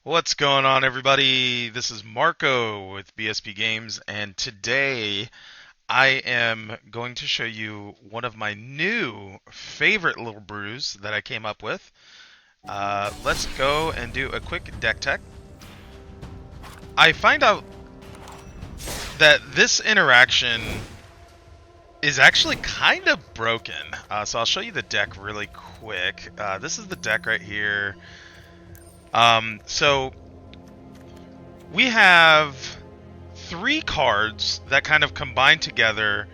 What's going on, everybody? This is Marco with BSP Games, and today I am going to show you one of my new favorite little brews that I came up with. Let's go and do a quick deck tech. I find out that this interaction is actually kind of broken, so I'll show you the deck really quick. This is the deck right here. So we have three cards that kind of combine together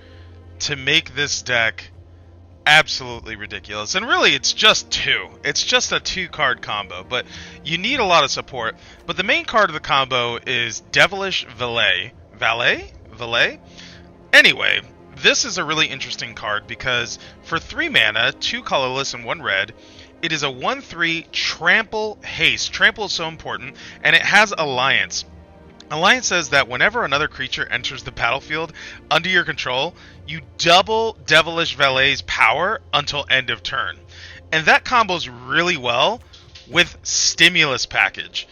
to make this deck absolutely ridiculous. And really, it's just two. It's just a two-card combo, but you need a lot of support. But the main card of the combo is Devilish Valet. Valet? Anyway, this is a really interesting card because for 3 mana, 2 colorless and 1 red, it is a 1/3 trample haste. Trample is so important, and it has Alliance. Alliance says that whenever another creature enters the battlefield under your control, you double Devilish Valet's power until end of turn. And that combos really well with Stimulus Package.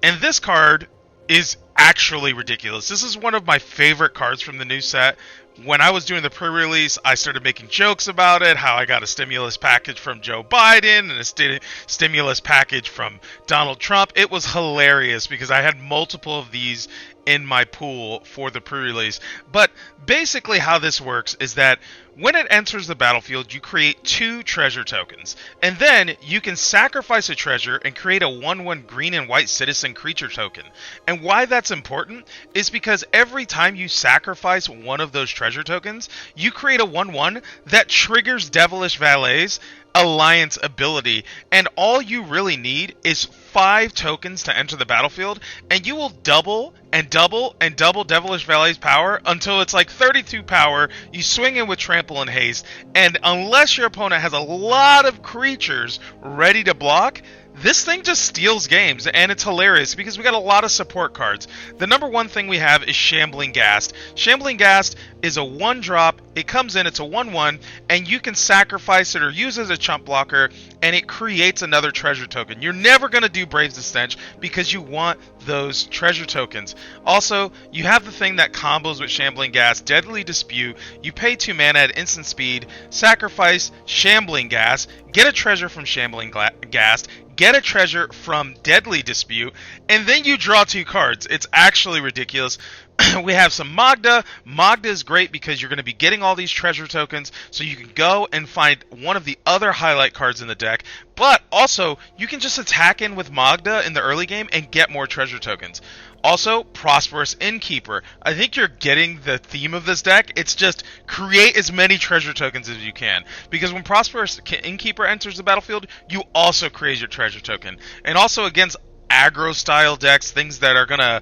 And this card is actually ridiculous. This is one of my favorite cards from the new set. When I was doing the pre-release, I started making jokes about it, how I got a stimulus package from Joe Biden and a stimulus package from Donald Trump. It was hilarious because I had multiple of these in my pool for the pre-release. But basically how this works is that when it enters the battlefield, you create 2 treasure tokens. And then you can sacrifice a treasure and create a 1/1 green and white citizen creature token. And why that's important is because every time you sacrifice one of those treasure tokens, you create a 1/1 that triggers Devilish Valet's Alliance ability, and all you really need is 5 tokens to enter the battlefield, and you will double and double and double Devilish Valet's power until it's like 32 power. You swing in with Trample and Haste, and unless your opponent has a lot of creatures ready to block, this thing just steals games, and it's hilarious because we got a lot of support cards. The number one thing we have is Shambling Ghast. Shambling Ghast is a 1-drop, it comes in, it's a 1/1, and you can sacrifice it or use it as a chump blocker, and it creates another treasure token. You're never going to do Brazen Stench because you want those treasure tokens. Also, you have the thing that combos with Shambling Ghast, Deadly Dispute. You pay 2 mana at instant speed, sacrifice Shambling Ghast, get a treasure from Shambling Ghast, get a treasure from Deadly Dispute, and then you draw 2 cards. It's actually ridiculous. We have some Magda. Magda is great because you're going to be getting all these treasure tokens, so you can go and find one of the other highlight cards in the deck, but also you can just attack in with Magda in the early game and get more treasure tokens. Also, Prosperous Innkeeper. I think you're getting the theme of this deck. It's just create as many treasure tokens as you can. Because when Prosperous Innkeeper enters the battlefield, you also create your treasure token. And also against aggro style decks, things that are going to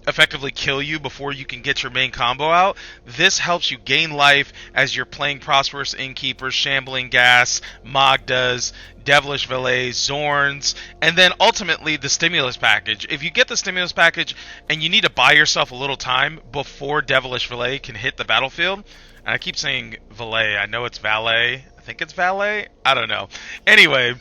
effectively kill you before you can get your main combo out, this helps you gain life as you're playing Prosperous Innkeepers, Shambling Ghast, Magdas, Devilish Valet, Xorns, and then ultimately the Stimulus Package. If you get the Stimulus Package and you need to buy yourself a little time before Devilish Valet can hit the battlefield, and I keep saying Valet, I know it's Valet, I think it's Valet, I don't know. Anyway,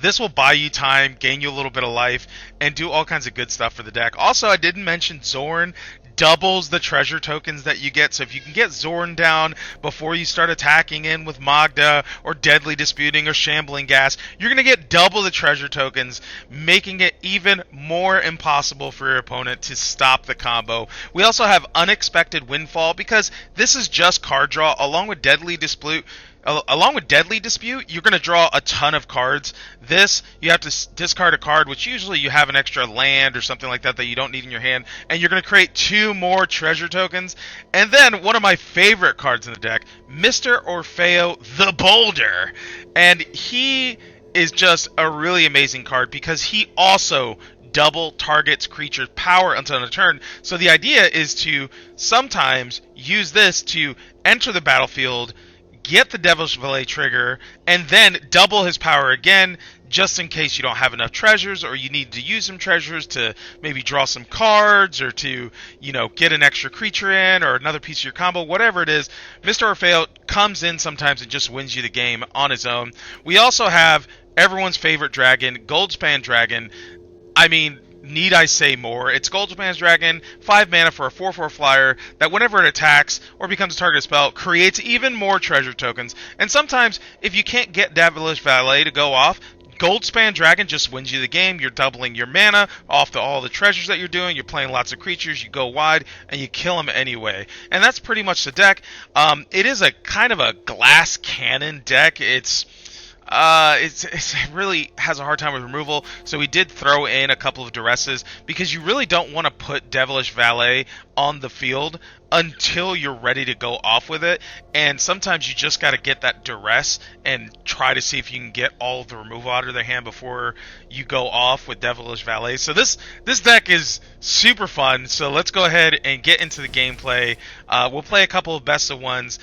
this will buy you time, gain you a little bit of life, and do all kinds of good stuff for the deck. Also, I didn't mention Xorn doubles the treasure tokens that you get. So if you can get Xorn down before you start attacking in with Magda or Deadly Disputing or Shambling Ghast, you're going to get double the treasure tokens, making it even more impossible for your opponent to stop the combo. We also have Unexpected Windfall because this is just card draw along with Deadly Dispute. Along with Deadly Dispute, you're going to draw a ton of cards. This, you have to discard a card, which usually you have an extra land or something like that that you don't need in your hand, and you're going to create 2 more treasure tokens. And then, one of my favorite cards in the deck, Mr. Orfeo the Boulder. And he is just a really amazing card because he also double targets creature's power until end of turn. So the idea is to sometimes use this to enter the battlefield, get the Devilish Valet trigger, and then double his power again, just in case you don't have enough treasures, or you need to use some treasures to maybe draw some cards, or to, get an extra creature in, or another piece of your combo, whatever it is. Mr. Orfeo comes in sometimes and just wins you the game on his own. We also have everyone's favorite dragon, Goldspan Dragon. I mean, need I say more? It's Goldspan Dragon, 5 mana for a 4/4 flyer that whenever it attacks or becomes a target spell, creates even more treasure tokens. And sometimes, if you can't get Devilish Valet to go off, Goldspan Dragon just wins you the game. You're doubling your mana off all the treasures that you're doing. You're playing lots of creatures. You go wide and you kill them anyway. And that's pretty much the deck. It is a kind of a glass cannon deck. It really has a hard time with removal, so we did throw in a couple of Duresses because you really don't want to put Devilish Valet on the field until you're ready to go off with it, and sometimes you just got to get that Duress and try to see if you can get all of the removal out of their hand before you go off with Devilish Valet. So this deck is super fun, so let's go ahead and get into the gameplay. We'll play a couple of best of ones.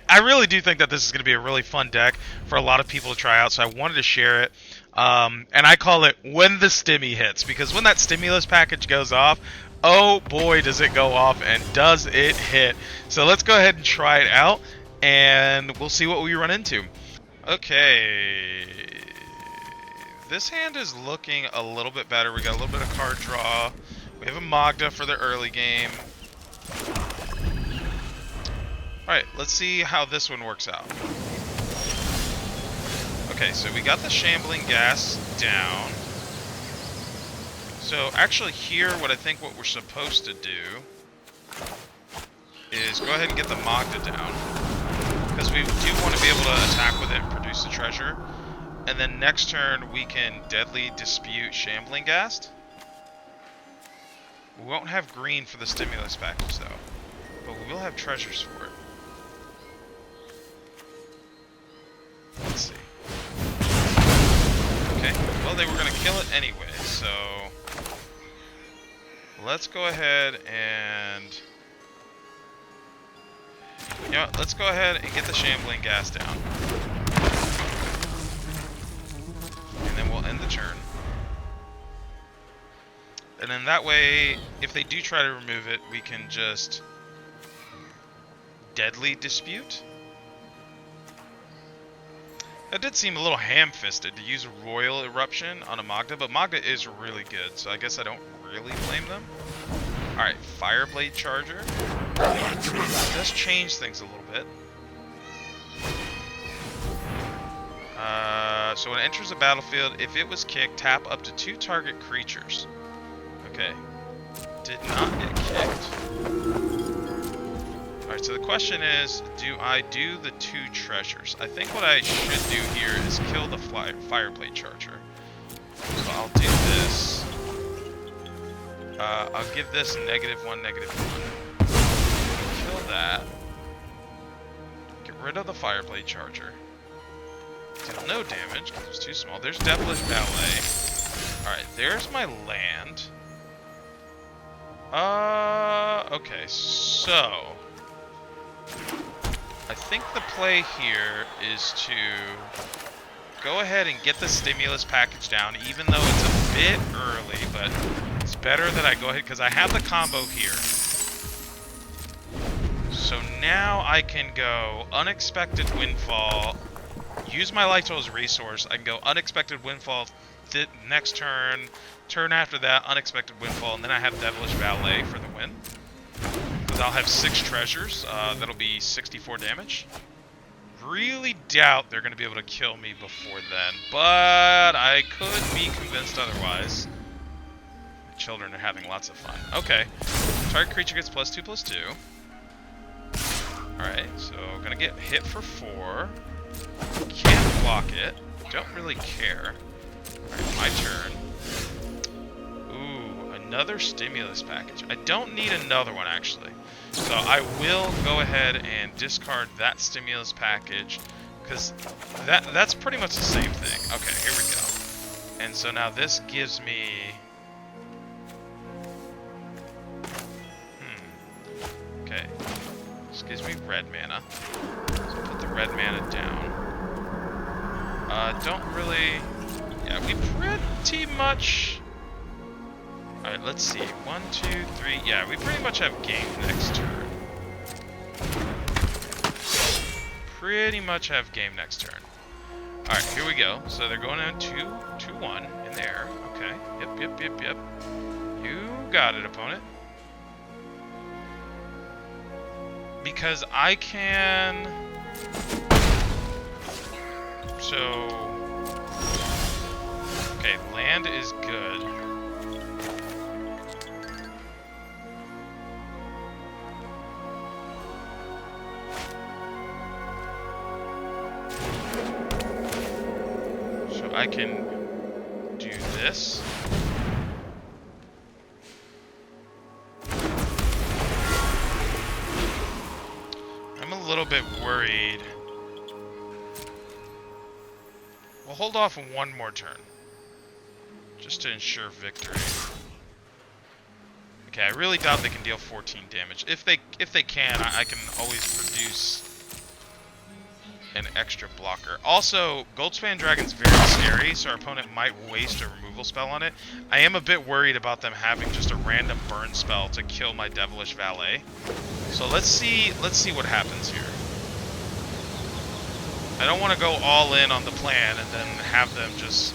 I really do think that this is going to be a really fun deck for a lot of people to try out, so I wanted to share it. And I call it when the Stimmy hits, because when that stimulus package goes off, oh boy does it go off, and does it hit. So let's go ahead and try it out, and we'll see what we run into. Okay, this hand is looking a little bit better. We got a little bit of card draw. We have a Magda for the early game. Alright, let's see how this one works out. Okay, so we got the Shambling Ghast down. So actually here, what we're supposed to do is go ahead and get the Magda down, because we do want to be able to attack with it and produce the treasure. And then next turn we can Deadly Dispute Shambling Ghast. We won't have green for the stimulus package though, but we will have treasures for it. Let's see. Okay, well they were going to kill it anyway, so let's go ahead and... You know what, let's go ahead and get the Shambling Ghast down. And then we'll end the turn. And then that way, if they do try to remove it, we can just Deadly Dispute. That did seem a little ham-fisted to use Royal Eruption on a Magda, but Magda is really good, so I guess I don't really blame them. Alright, Fireblade Charger. It does change things a little bit. So when it enters the battlefield, if it was kicked, tap up to 2 target creatures. Okay. Did not get kicked. Alright, so the question is, do I do the 2 treasures? I think what I should do here is kill the Fireblade Charger. So I'll do this. I'll give this -1, -1. Kill that. Get rid of the Fireblade Charger. Deal no damage because it's too small. There's Devilish Valet. Alright, there's my land. Okay, so... I think the play here is to go ahead and get the stimulus package down, even though it's a bit early, but it's better that I go ahead, because I have the combo here. So now I can go Unexpected Windfall, use my Life Total as a resource. I can go Unexpected Windfall next turn, turn after that, Unexpected Windfall, and then I have Devilish Valet for the win. Because I'll have 6 treasures, that'll be 64 damage. Really doubt they're going to be able to kill me before then, but I could be convinced otherwise. My children are having lots of fun. Okay, target creature gets +2/+2. Alright, so I'm going to get hit for 4. Can't block it. Don't really care. Alright, my turn. Ooh, another stimulus package. I don't need another one, actually. So I will go ahead and discard that stimulus package, because that's pretty much the same thing. Okay, here we go. And so now this gives me... Okay. This gives me red mana. So put the red mana down. Don't really... Yeah, we pretty much... Alright, let's see. 1, 2, 3... Yeah, we pretty much have game next turn. Pretty much have game next turn. Alright, here we go. So they're going on 2-1 in the air. Okay, yep. Yep. You got it, opponent. Because I can... So... Okay, land is good. So I can do this. I'm a little bit worried. We'll hold off one more turn, just to ensure victory. Okay, I really doubt they can deal 14 damage. If they can, I can always produce an extra blocker. Also, Goldspan Dragon's very scary, so our opponent might waste a removal spell on it. I am a bit worried about them having just a random burn spell to kill my Devilish Valet. So let's see what happens here. I don't want to go all in on the plan and then have them just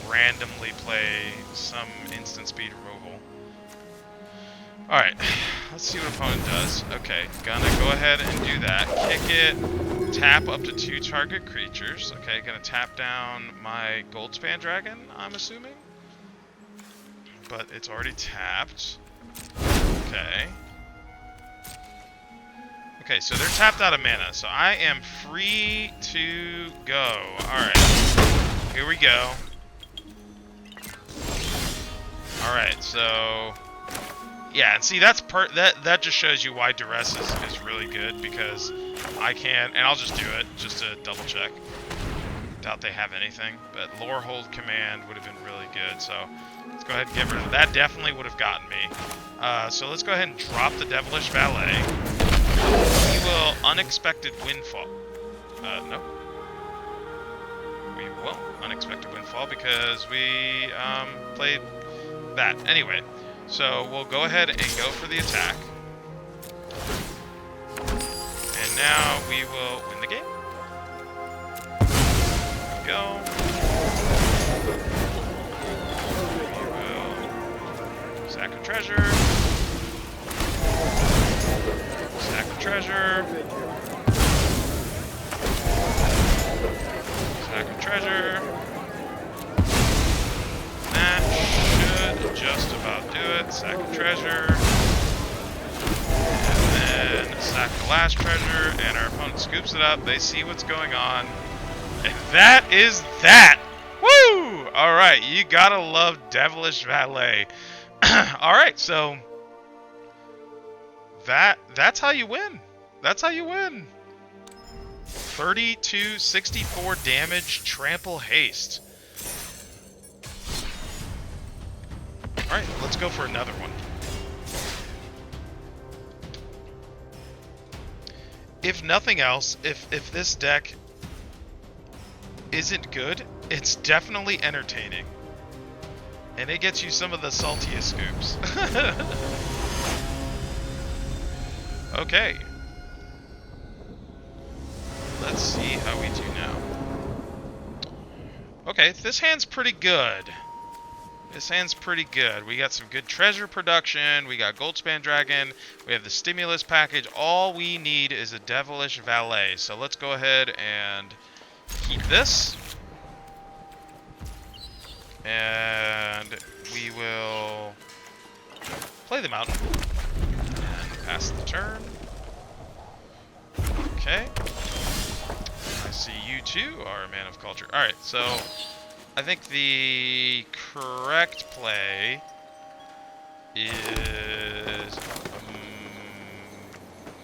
randomly play some instant speed removal. Alright, let's see what opponent does. Okay, gonna go ahead and do that. Kick it, tap up to 2 target creatures. Okay, gonna tap down my Goldspan Dragon, I'm assuming. But it's already tapped. Okay. Okay, so they're tapped out of mana, so I am free to go. Alright, here we go. Alright, so... Yeah, and see, that's that just shows you why Duress is really good, because I can... And I'll just do it, just to double check. Doubt they have anything, but Lore Hold Command would have been really good, so... Let's go ahead and get rid of that. That definitely would have gotten me. So let's go ahead and drop the Devilish Valet. We will Unexpected Windfall. No. We won't Unexpected Windfall because we played that. Anyway, so we'll go ahead and go for the attack. And now we will win the game. There we go. We will sack a treasure. Sack a treasure. Sack a treasure. That should just about do it. Sack a treasure. And then sack the last treasure. And our opponent scoops it up. They see what's going on. And that is that! Woo! Alright, you gotta love Devilish Valet. Alright, so... That's how you win. That's how you win. 32, 64 damage, trample haste. Alright, let's go for another one. If nothing else, if this deck isn't good, it's definitely entertaining. And it gets you some of the saltiest scoops. Okay. Let's see how we do now. Okay, this hand's pretty good. This hand's pretty good. We got some good treasure production. We got Goldspan Dragon. We have the stimulus package. All we need is a Devilish Valet. So let's go ahead and keep this. And we will play the mountain. Pass the turn. Okay. I see you two are a man of culture. Alright, so I think the correct play is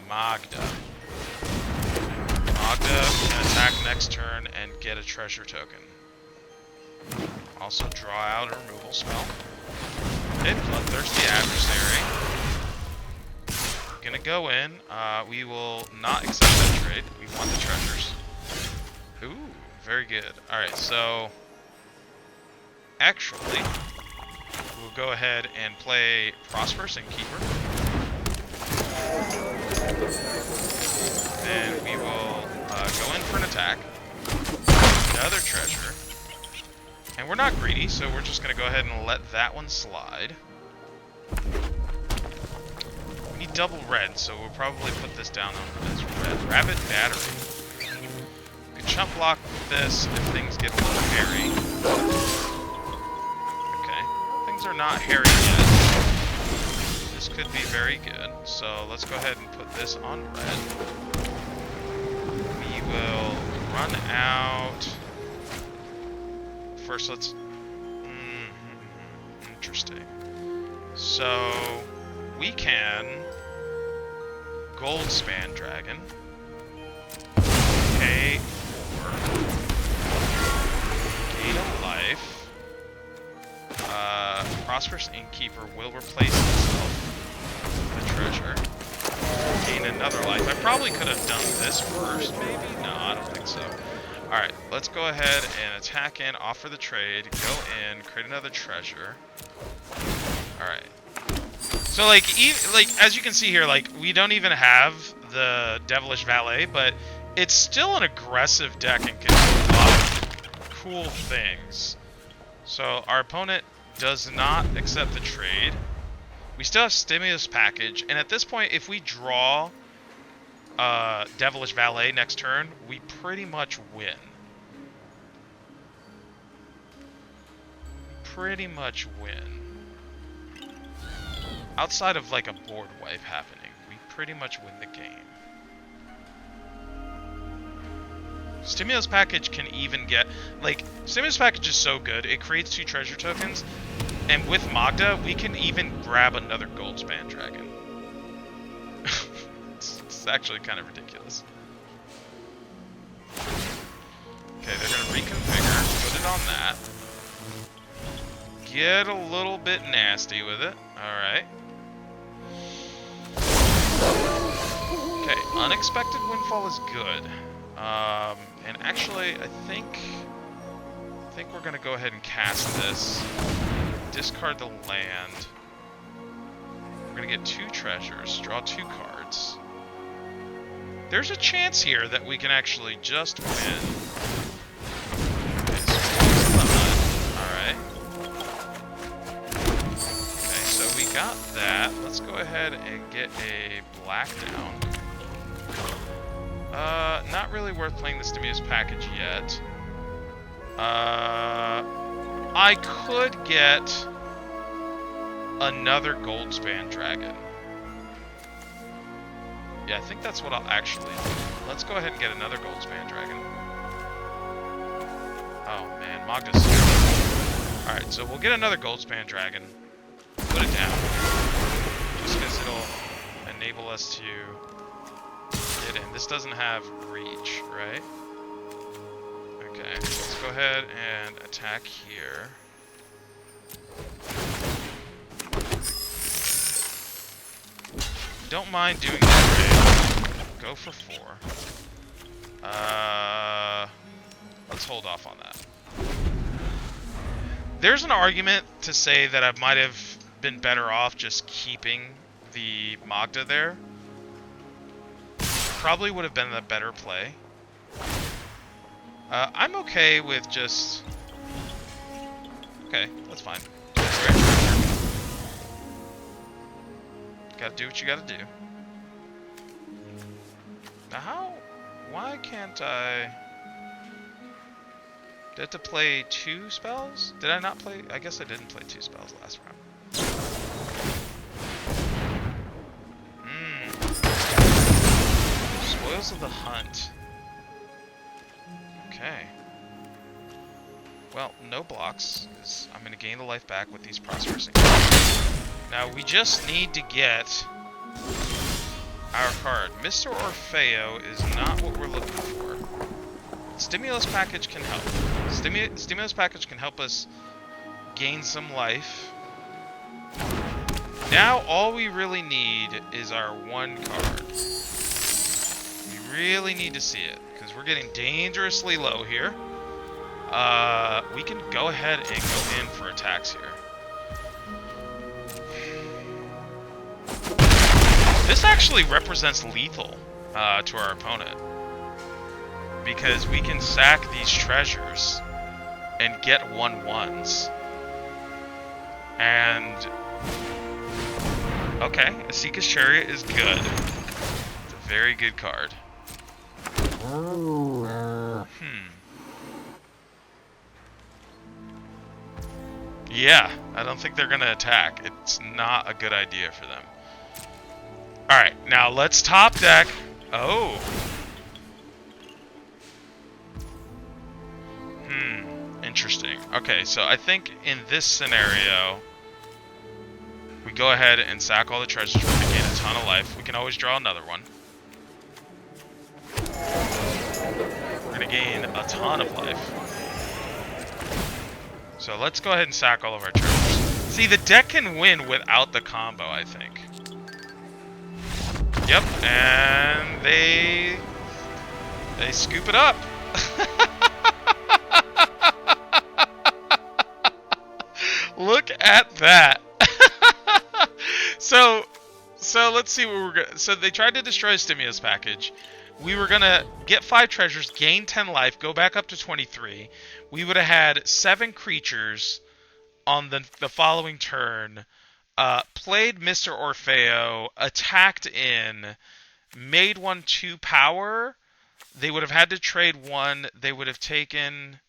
Magda. Magda can attack next turn and get a treasure token. Also draw out a removal spell. Okay, Bloodthirsty Adversary. Gonna go in. We will not accept that trade. We want the treasures. Ooh, very good. Alright, so actually we'll go ahead and play Prosperous Innkeeper. Then we will go in for an attack. Another treasure. And we're not greedy, so we're just going to go ahead and let that one slide. We need double red, so we'll probably put this down as red. Rabbit Battery. We can chump block this if things get a little hairy. Okay. Things are not hairy yet. This could be very good. So let's go ahead and put this on red. We will run out. First, let's... interesting. So, we can... Goldspan Dragon. Pay 4. Gain a life. Prosperous Innkeeper will replace itself with a treasure. Gain another life. I probably could have done this first, maybe? No, I don't think so. Alright, let's go ahead and attack in, offer the trade, go in, create another treasure. Alright. So, like, as you can see here, like, we don't even have the Devilish Valet, but it's still an aggressive deck and can do a lot of cool things. So, our opponent does not accept the trade. We still have Stimulus Package, and at this point, if we draw Devilish Valet next turn, we pretty much win. Pretty much win. Outside of like a board wipe happening, we pretty much win the game. Stimulus Package can even get, like, Stimulus Package is so good, it creates 2 treasure tokens, and with Magda, we can even grab another Goldspan Dragon. It's actually kind of ridiculous. Okay, they're going to reconfigure, put it on that. Get a little bit nasty with it. Alright. Okay, Unexpected Windfall is good. And actually, I think we're going to go ahead and cast this. Discard the land. We're going to get 2 treasures, draw 2 cards. There's a chance here that we can actually just win. Okay, so alright. Okay, so we got that. Let's go ahead and get a black down. Not really worth playing the Stimulus Package yet. I could get another Goldspan Dragon. Yeah, I think that's what I'll actually do. Let's go ahead and get another Goldspan Dragon. Oh man, Magda's scared. Alright, so we'll get another Goldspan Dragon. Put it down. Just because it'll enable us to get in. This doesn't have reach, right? Okay, let's go ahead and attack here. Don't mind doing that raid. Go for 4. Let's hold off on that. There's an argument to say that I might have been better off just keeping the Magda there. Probably would have been the better play. I'm okay with just... Okay, that's fine. Gotta do what you gotta do. Now why can't I... Did I have to play 2 spells? Did I not play? I guess I didn't play 2 spells last round. Spoils of the Hunt. Okay. Well, no blocks, because I'm going to gain the life back with these Prosperous Innkeepers. Now, we just need to get our card. Mr. Orfeo is not what we're looking for. Stimulus Package can help. Stimulus Package can help us gain some life. Now, all we really need is our 1 card. We really need to see it, because we're getting dangerously low here. We can go ahead and go in for attacks here. This actually represents lethal to our opponent, because we can sack these treasures and get 1/1s. And okay, Asika's Chariot is good. It's a very good card. Yeah, I don't think they're gonna attack. It's not a good idea for them. Alright, now let's top deck. Oh. Interesting. Okay, so I think in this scenario, we go ahead and sack all the treasures. We're gonna gain a ton of life. We can always draw another one. We're gonna gain a ton of life. So let's go ahead and sack all of our treasures. See, the deck can win without the combo, I think. Yep, and they scoop it up. Look at that. So let's see what we're gonna. So they tried to destroy Stimmy's package. We were gonna get 5 treasures, gain 10 life, go back up to 23. We would have had 7 creatures on the following turn. Played Mr. Orfeo, attacked in, made 1 2 power. They would have had to trade 1. They would have taken.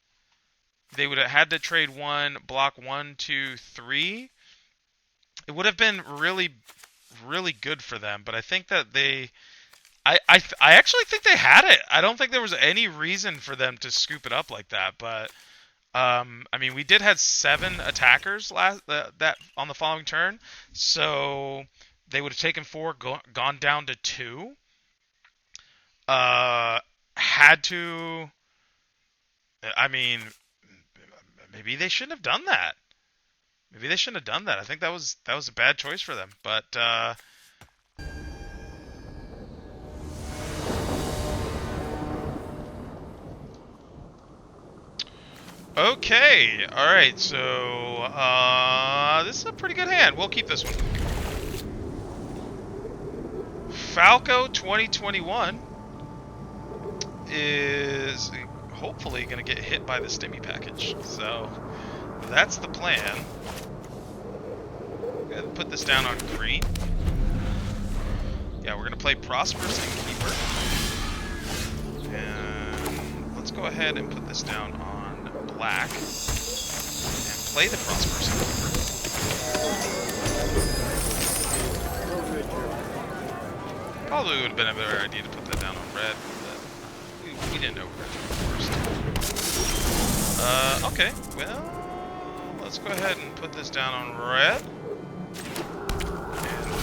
They would have had to trade 1, block 1, 2, 3. It would have been really, really good for them, but I think that they. I actually think they had it. I don't think there was any reason for them to scoop it up like that, but. I mean, we did have 7 attackers that on the following turn, so they would have taken 4, gone down to 2. Had to. I mean, maybe they shouldn't have done that. Maybe they shouldn't have done that. I think that was a bad choice for them. But okay, all right. So this is a pretty good hand. We'll keep this one. Falco 2021 is hopefully going to get hit by the Stimmy package. So that's the plan. Go ahead and put this down on green. Yeah, we're going to play Prosperous Innkeeper. And let's go ahead and put this down on black. And play the Prosperous Innkeeper. Probably would have been a better idea to put that down on red. We didn't know we were going to do it first. Okay, well, let's go ahead and put this down on red. And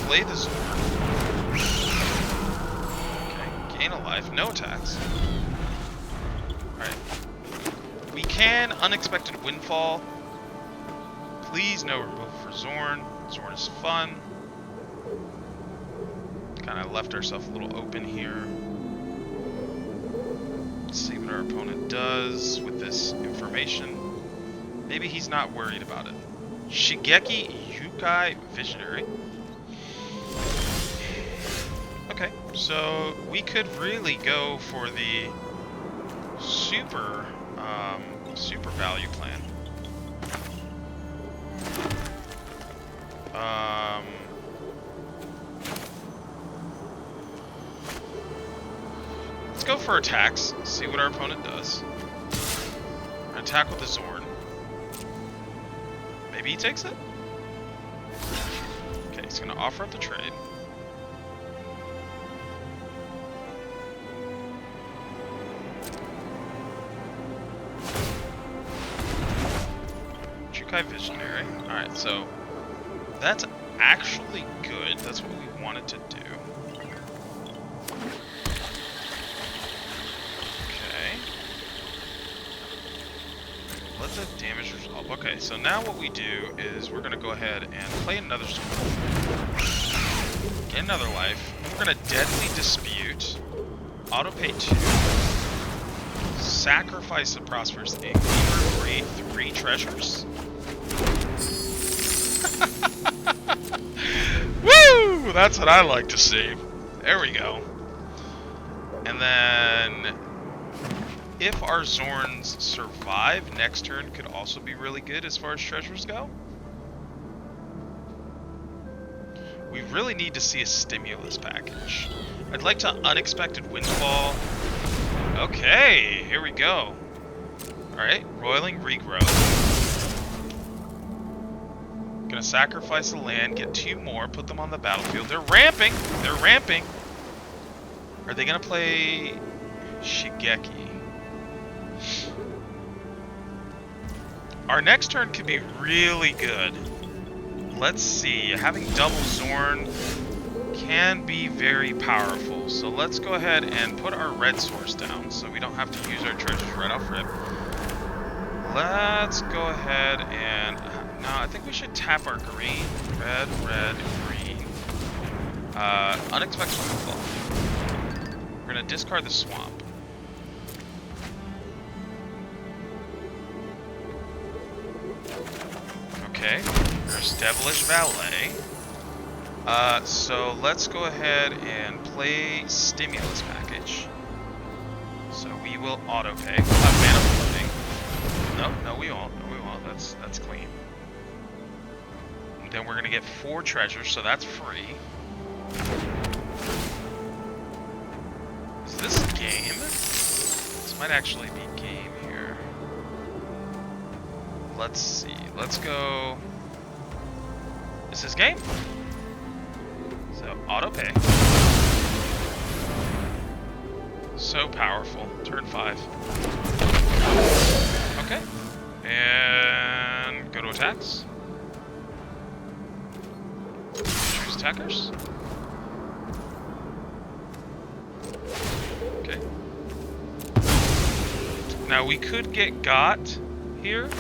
play the Xorn. Okay, gain a life, no attacks. Alright. We can Unexpected Windfall. Please no removal for Xorn. Xorn is fun. Kind of left ourselves a little open here. Let's see what our opponent does with this information. Maybe he's not worried about it. Shigeki Yukai Visionary. Okay, so we could really go for the super value plan. Let's go for attacks, see what our opponent does. Attack with the Xorn. Maybe he takes it? Okay, he's gonna offer up the trade. Jukai Visionary. Alright, so that's actually good. That's what we wanted to do. Let the damage resolve. Okay, so now what we do is we're going to go ahead and play another Xorn. Get another life. We're going to Deadly Dispute. Auto pay 2. Sacrifice the Prosperous Innkeeper. Create 3 treasures. Woo! That's what I like to see. There we go. And then if our Xorns survive, next turn could also be really good as far as treasures go. We really need to see a stimulus package. I'd like to Unexpected Windfall. Okay, here we go. Alright, Roiling Regrowth. Gonna sacrifice the land, get 2 more, put them on the battlefield. They're ramping! They're ramping! Are they gonna play Shigeki? Our next turn could be really good. Let's see. Having double Xorn can be very powerful. So let's go ahead and put our red source down so we don't have to use our treasures right off rip. Let's go ahead and... no, I think we should tap our green. Red, red, green. Unexpected Windfall. We're going to discard the swamp. Okay, there's Devilish Valet. So let's go ahead and play Stimulus Package. So we will auto-pay. We'll have mana floating. No, we won't. No, we won't. That's clean. And then we're gonna get 4 treasures, so that's free. Is this game? This might actually be game here. Let's see. Let's go. This is game. So auto pay. So powerful. Turn 5. Okay. And go to attacks. Choose attackers. Okay. Now we could get got here.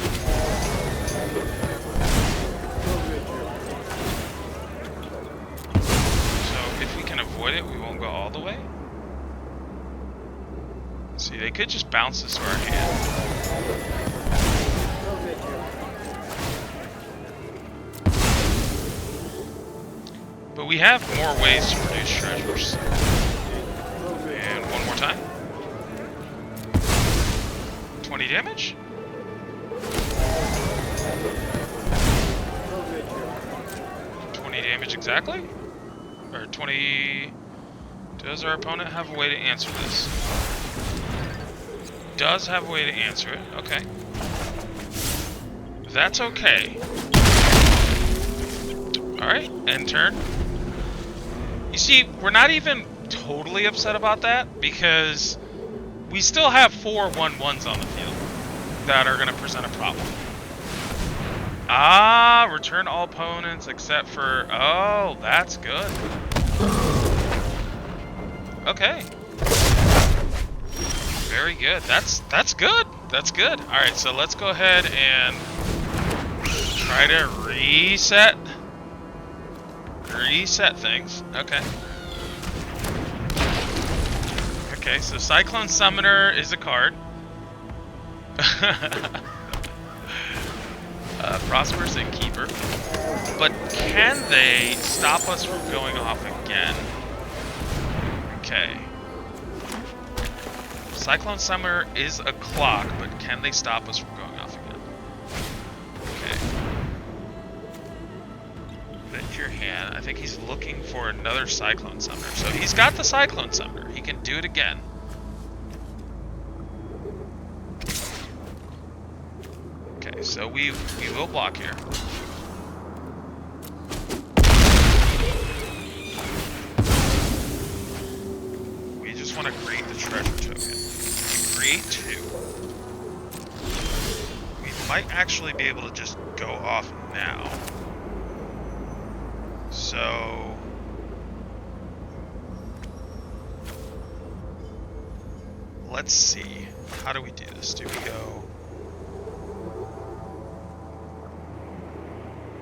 Avoid it, we won't go all the way. See, they could just bounce this to our hand. But we have more ways to produce treasures. And one more time. 20 damage. 20 damage exactly. Or 20... Does our opponent have a way to answer this? Does have a way to answer it. Okay. That's okay. Alright, end turn. You see, we're not even totally upset about that, because we still have 4 1/1s on the field that are going to present a problem. Ah, return all opponents except for... Oh, that's good. Okay. Very good. That's good. That's good. All right, so let's go ahead and try to reset things. Okay. Okay, so Cyclone Summoner is a card. Prosperous Innkeeper. But can they stop us from going off again? Okay. Cyclone Summoner is a clock, but can they stop us from going off again? Okay. Vent your hand. I think he's looking for another Cyclone Summoner. So he's got the Cyclone Summoner. He can do it again. Okay, so we will block here. We just want to create the treasure token. Create 2. We might actually be able to just go off now. So... let's see. How do we do this? Do we go...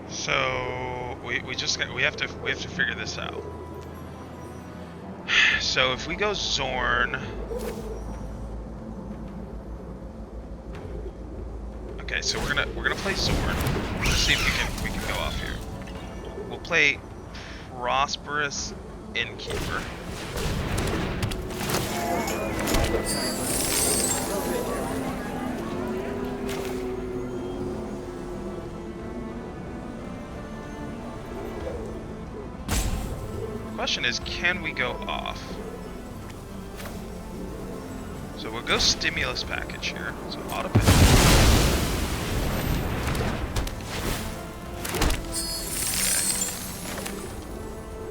So we have to figure this out. So if we go Xorn, okay, so we're gonna play Xorn. Let's see if we can go off here. We'll play Prosperous Innkeeper. Question is, can we go off? So we'll go stimulus package here. So auto pay.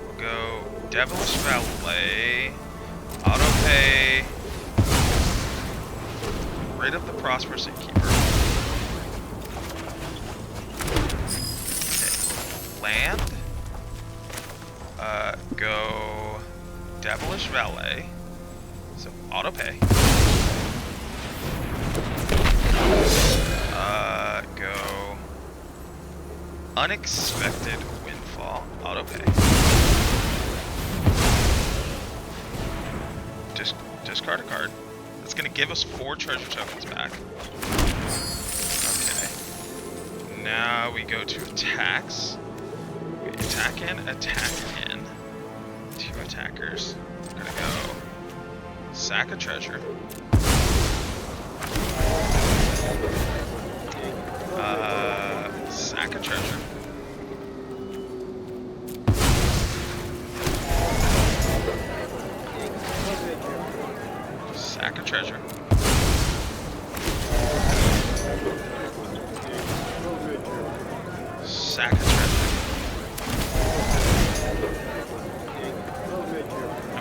We'll go Devilish Valet. Auto pay. Right up the Prosperous Innkeeper. Okay. Land. Go Devilish Valet. So auto pay. Go Unexpected Windfall. Auto pay. Discard a card. It's going to give us 4 treasure tokens back. Okay. Now we go to attacks. We attack in, attack in. 2 attackers. We're going to go sack a treasure. Sack a treasure. Sack a treasure. Sack a treasure.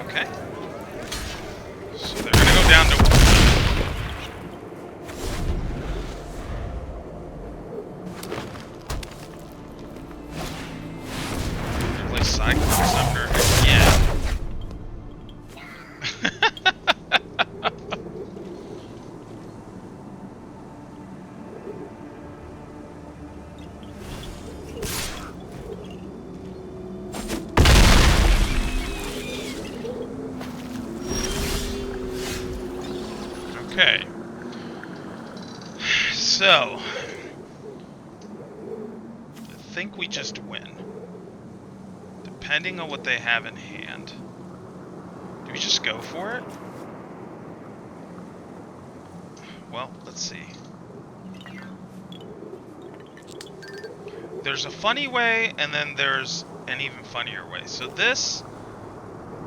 Okay. So they're gonna go down to 1. Play Cyclone Summoner again. Okay. So, I think we just win. Depending on what they have in hand. Do we just go for it? Well, let's see. There's a funny way, and then there's an even funnier way. So this,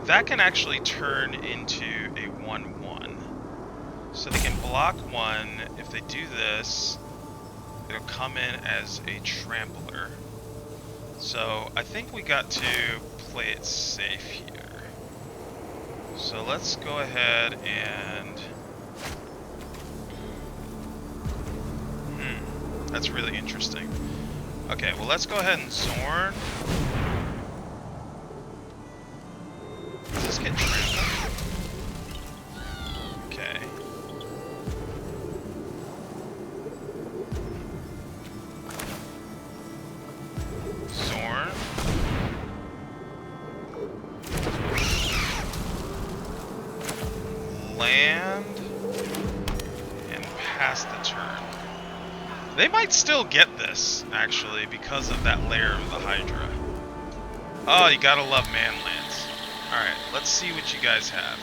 that can actually turn into a 1/1. So they can block 1. If they do this, it'll come in as a trampler. So I think we got to play it safe here. So let's go ahead and... that's really interesting. Okay, well let's go ahead and Xorn. Does this get trampled? Okay. Xorn. Land. And pass the turn. They might still get this, actually, because of that layer of the Hydra. Oh, you gotta love manlands. Alright, let's see what you guys have.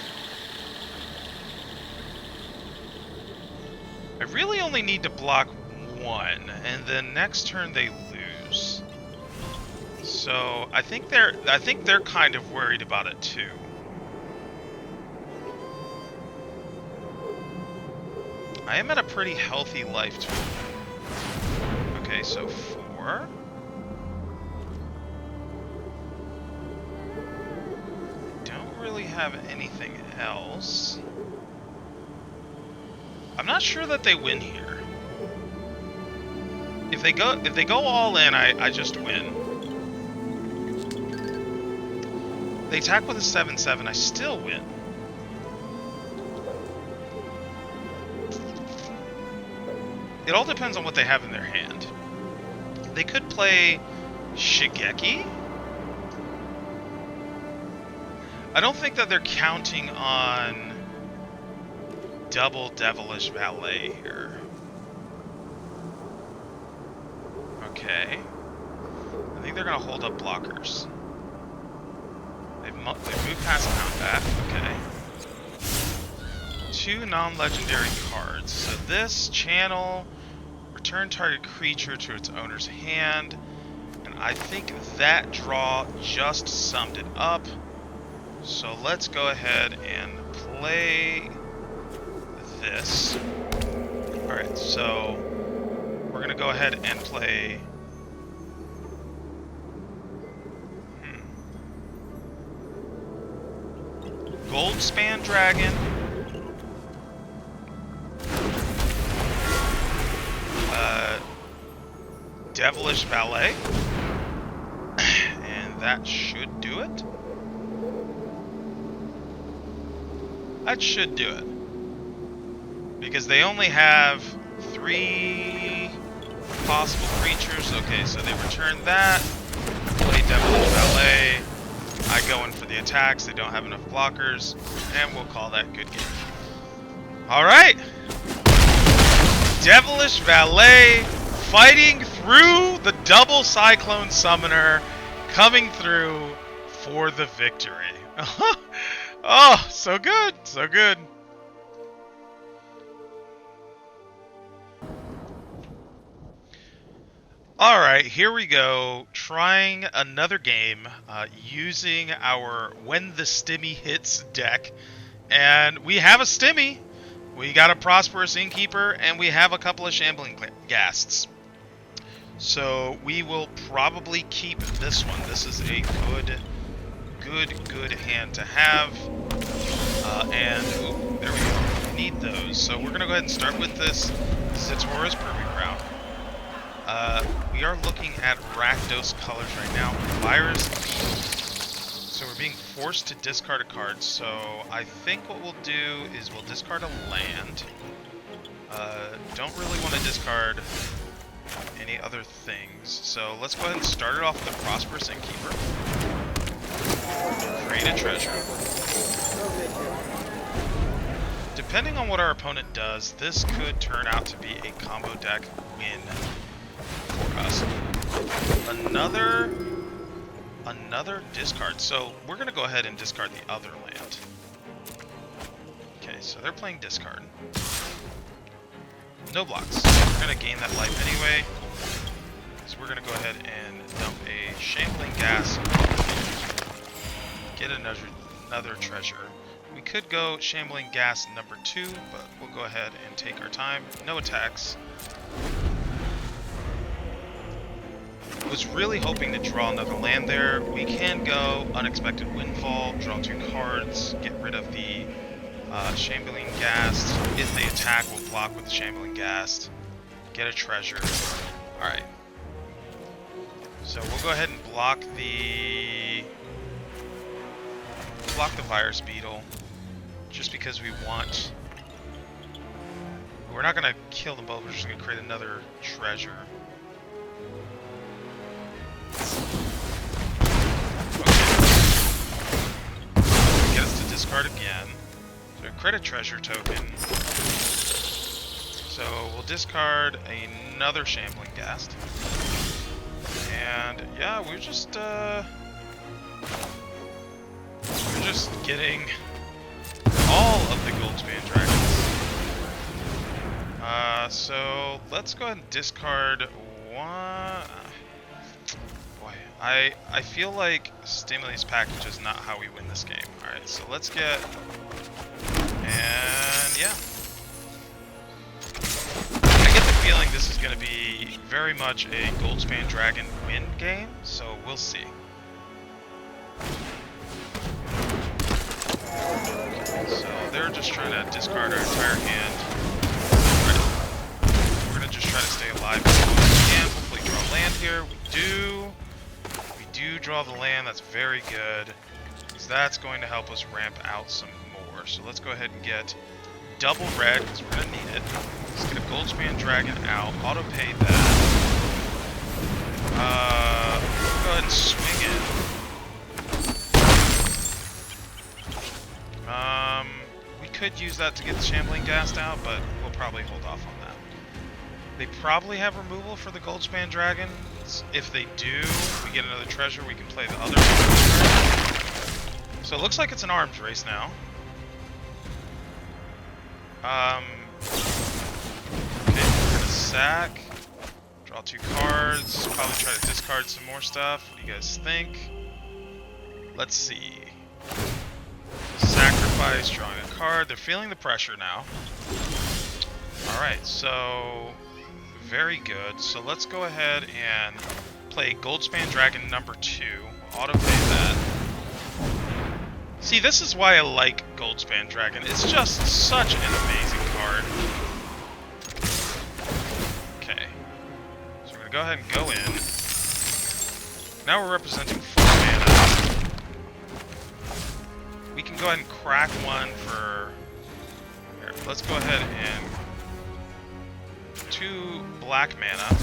I really only need to block 1, and then next turn they lose. So I think they're kind of worried about it too. I am at a pretty healthy life total. Okay, so 4. Don't really have anything else. I'm not sure that they win here. If they go all in, I just win. They attack with a 7/7, I still win. It all depends on what they have in their hand. They could play Shigeki. I don't think that they're counting on double Devilish Valet here. Okay. I think they're going to hold up blockers. They've moved past combat. Okay. 2 non-legendary cards. So this channel, return target creature to its owner's hand. And I think that draw just summed it up. So let's go ahead and play this. Alright, so we're going to go ahead and play... Goldspan Dragon. Devilish Valet. And that should do it. That should do it. Because they only have 3 possible creatures. Okay, so they return that. Play Devilish Valet. I go in for the attacks. They don't have enough blockers. And we'll call that good game. Alright. Devilish Valet fighting through the double Cyclone Summoner. Coming through for the victory. Oh, so good. So good. Alright, here we go, trying another game using our When the Stimmy Hits deck. And we have a Stimmy, we got a Prosperous Innkeeper, and we have a couple of Shambling Ghasts. So we will probably keep this one. This is a good hand to have. And, ooh, there we go, we need those. So we're going to go ahead and start with this Ziatora's Cragcrown. We are looking at Rakdos colors right now. Virus. So we're being forced to discard a card. So I think what we'll do is we'll discard a land. Don't really want to discard any other things. So let's go ahead and start it off with the Prosperous Innkeeper. Create a treasure. Depending on what our opponent does, this could turn out to be a combo deck win for us. Another discard. So we're going to go ahead and discard the other land. Okay, so they're playing discard. No blocks. We're going to gain that life anyway. So we're going to go ahead and dump a Shambling Ghast. Get another treasure. We could go Shambling Ghast number 2, but we'll go ahead and take our time. No attacks. Was really hoping to draw another land there. We can go Unexpected Windfall, draw 2 cards, get rid of the Shambling Ghast. If they attack, we'll block with the Shambling Ghast. Get a treasure. Alright. So we'll go ahead and block the Virus Beetle. Just because we want... We're not going to kill them both, we're just going to create another treasure. Get us to discard again. So create a treasure token. So we'll discard another Shambling Ghast. And yeah, we're just getting all of the Goldspan Dragons. So let's go ahead and discard one. Boy, I feel like Stimulus Package is not how we win this game. Alright, so let's get... And yeah. I get the feeling this is going to be very much a Goldspan Dragon win game, so we'll see. So they're just trying to discard our entire hand. We're going to just try to stay alive as long as we can. Hopefully draw land here. We do. We do draw the land. That's very good. Because that's going to help us ramp out some more. So let's go ahead and get double red, because we're going to need it. Let's get a Goldspan Dragon out. Auto pay that. Go ahead and swing it. We could use that to get the Shambling Ghast out, but we'll probably hold off on that. They probably have removal for the Goldspan Dragon. If they do, we get another treasure, we can play the other one. So it looks like it's an arms race now. Okay, we're gonna sack. Draw 2 cards. Probably try to discard some more stuff. What do you guys think? Let's see. Sacrifice, drawing a card. They're feeling the pressure now. Alright, so very good. So let's go ahead and play Goldspan Dragon number 2. Auto-play that. See, this is why I like Goldspan Dragon. It's just such an amazing card. Okay. So we're going to go ahead and go in. Now we're representing 4 mana. We can go ahead and crack one for... Here, let's go ahead and... 2 black mana.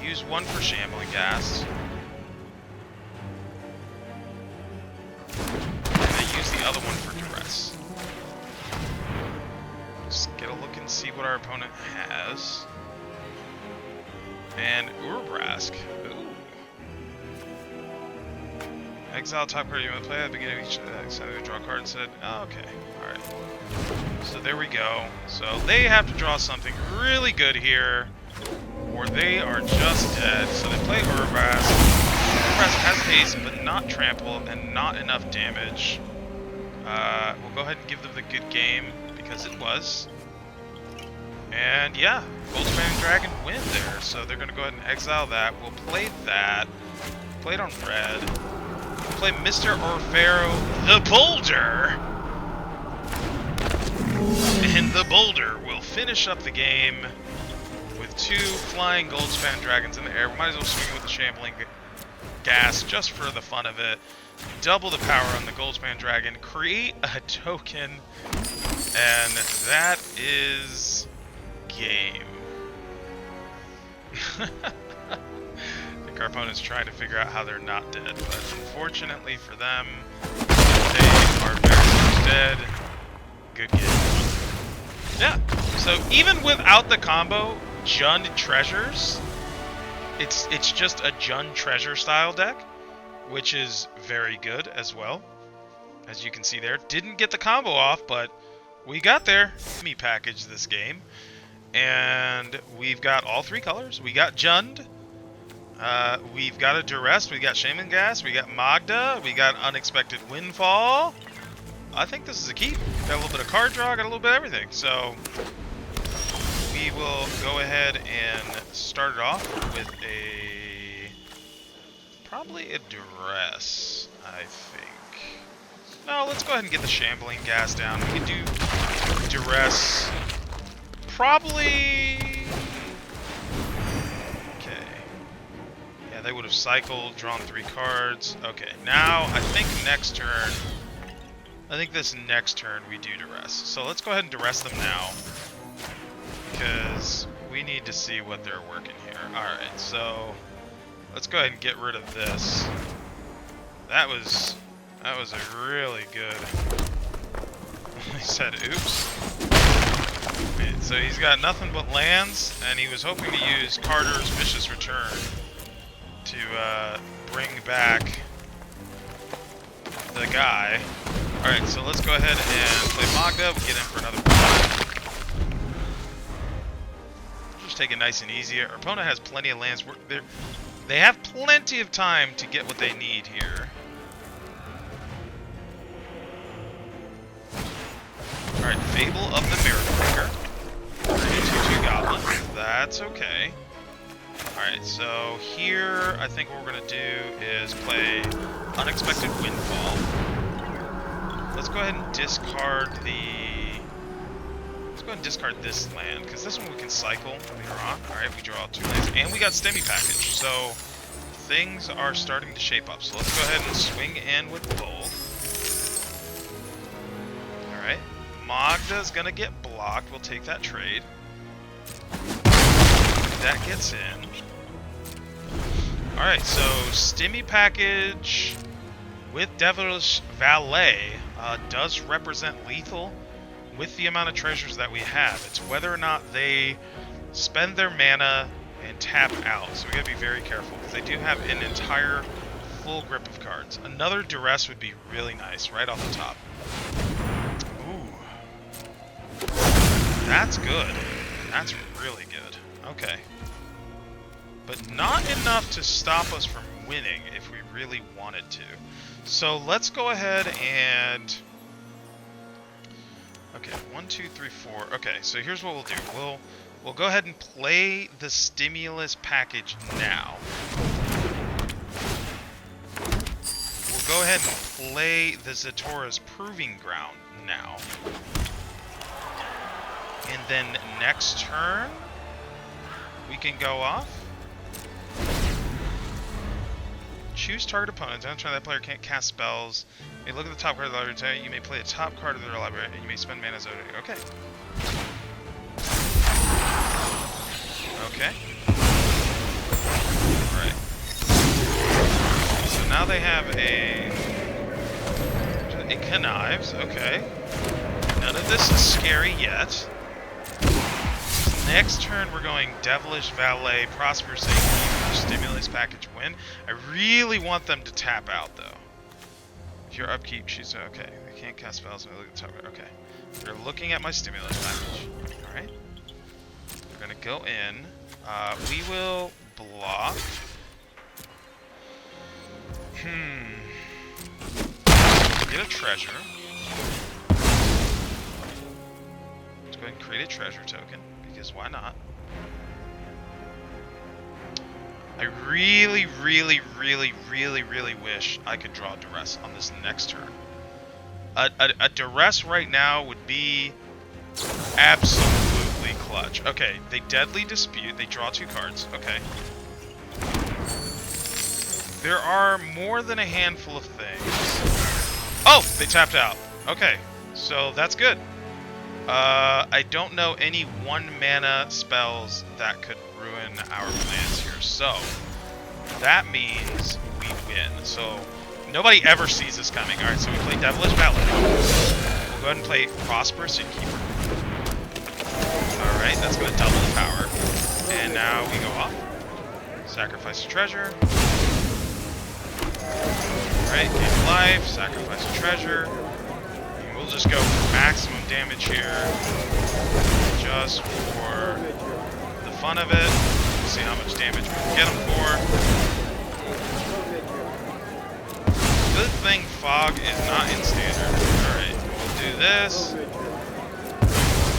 Use 1 for Shambling Ghast. And then use the other one for Duress. Just get a look and see what our opponent has. And Urabrask. Ooh. Exile top card you want to play at the beginning of each draw a card instead. Oh, okay. Alright. So there we go. So they have to draw something really good here, or they are just dead. So they play Urabrask. Urabrask has haste, but not trample, and not enough damage. We'll go ahead and give them the good game, because it was. And yeah, Goldspan Dragon win there. So they're going to go ahead and exile that. We'll play that. Play it on red. We'll play Mr. Orfeo the Boulder. And the Boulder will finish up the game with 2 flying Goldspan Dragons in the air. We might as well swing with the Shambling Ghast just for the fun of it. Double the power on the Goldspan Dragon. Create a token. And that is game. I think our opponent's trying to figure out how they're not dead, but unfortunately for them, they are very much dead. Good game. Yeah, so even without the combo, Jund Treasures, it's just a Jund Treasure style deck, which is very good as well. As you can see there, didn't get the combo off, but we got there. Me package this game. And we've got all 3 colors. We got Jund. We've got a Duress. We got Shambling Ghast. We got Magda. We got Unexpected Windfall. I think this is a keep. Got a little bit of card draw. Got a little bit of everything. So we will go ahead and start it off with probably a Duress, I think. No, let's go ahead and get the Shambling Ghast down. We can do Duress. Probably... Okay. Yeah, they would have cycled, drawn 3 cards. Okay, now I think next turn... I think this next turn we do Duress. So let's go ahead and Duress them now. Because we need to see what they're working here. Alright, so... Let's go ahead and get rid of this. That was a really good... I said oops. So he's got nothing but lands, and he was hoping to use Carter's Vicious Return to bring back the guy. Alright, so let's go ahead and play Magda. We get in for another block. Just take it nice and easy. Our opponent has plenty of lands. They have plenty of time to get what they need here. Alright, Fable of the Miracle Breaker. 2/2 Goblin. That's okay. Alright, so here I think what we're going to do is play Unexpected Windfall. Let's go ahead and discard Let's go ahead and discard this land, because this one we can cycle later on. Alright, we draw 2 lands, and we got Stimmy package, so things are starting to shape up. So let's go ahead and swing in with both. Alright. Magda's gonna get blocked. We'll take that trade. That gets in. Alright, so Stimmy package with Devilish Valet does represent lethal with the amount of treasures that we have. It's whether or not they spend their mana and tap out. So we gotta be very careful, because they do have an entire full grip of cards. Another Duress would be really nice right off the top. That's good. That's really good. Okay. But not enough to stop us from winning if we really wanted to. So let's go ahead and... Okay, 1, 2, 3, 4. Okay, so here's what we'll do. We'll go ahead and play the stimulus package now. We'll go ahead and play the Ziatora's Proving Ground now. And then next turn, we can go off. Choose target opponent. Don't turn that player can't cast spells. You may look at the top card of the library. You may play the top card of their library, and you may spend mana zone. Okay. Okay. Alright. So now they have a Connives. Okay. None of this is scary yet. Next turn, we're going Devilish Valet, Prosperous Innkeeper, Stimulus Package win. I really want them to tap out, though. If your upkeep, she's okay. They can't cast spells. Look at the top. Okay. They're looking at my Stimulus Package. Alright. We're going to go in. We will block. Get a treasure. Let's go ahead and create a treasure token. Because why not? I really wish I could draw Duress on this next turn. A Duress right now would be absolutely clutch. Okay, they Deadly Dispute. They draw 2 cards. Okay. There are more than a handful of things. Oh! They tapped out. Okay, so that's good. I don't know any 1-mana spells that could ruin our plans here, so that means we win. So nobody ever sees this coming. Alright, so we play Devilish Valet. We'll go ahead and play Prosperous Innkeeper. Alright, that's going to double the power. And now we go off. Sacrifice a treasure. Alright, gain life, sacrifice a treasure. We'll just go for maximum damage here, just for the fun of it. See how much damage we can get them for. Good thing Fog is not in standard. Alright, we'll do this. We'll